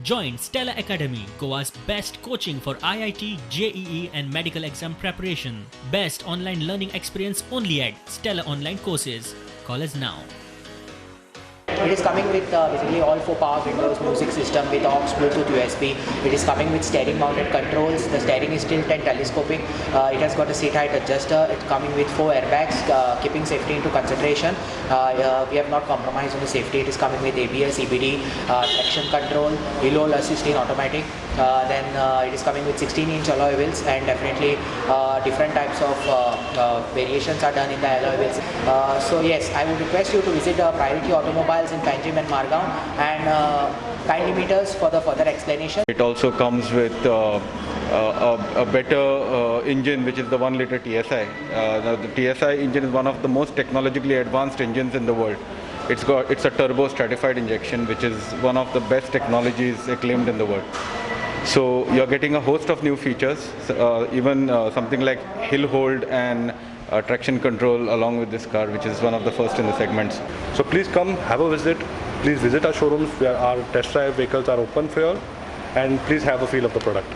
Join Stella Academy, Goa's best coaching for IIT, JEE and medical exam preparation. Best online learning experience only at Stella Online Courses. Call us now. It is coming with basically all 4 power windows, music system with aux, Bluetooth, USB. It is coming with steering mounted controls. The steering is tilt and telescopic. It has got a seat height adjuster. It's coming with 4 airbags, keeping safety into consideration. We have not compromised on the safety. It is coming with ABS, EBD, traction control, hill assist in automatic. Then it is coming with 16-inch alloy wheels, and definitely different types of variations are done in the alloy wheels. So yes, I would request you to visit Priority Automobiles in Panjim and Margao, and kindly meet us for the further explanation. It also comes with a better engine, which is the 1-liter TSI. The TSI engine is one of the most technologically advanced engines in the world. It's a turbo stratified injection, which is one of the best technologies acclaimed in the world. So you're getting a host of new features, even something like hill hold and traction control along with this car, which is one of the first in the segments. So please come, have a visit. Please visit our showrooms where our test drive vehicles are open for you all, and please have a feel of the product.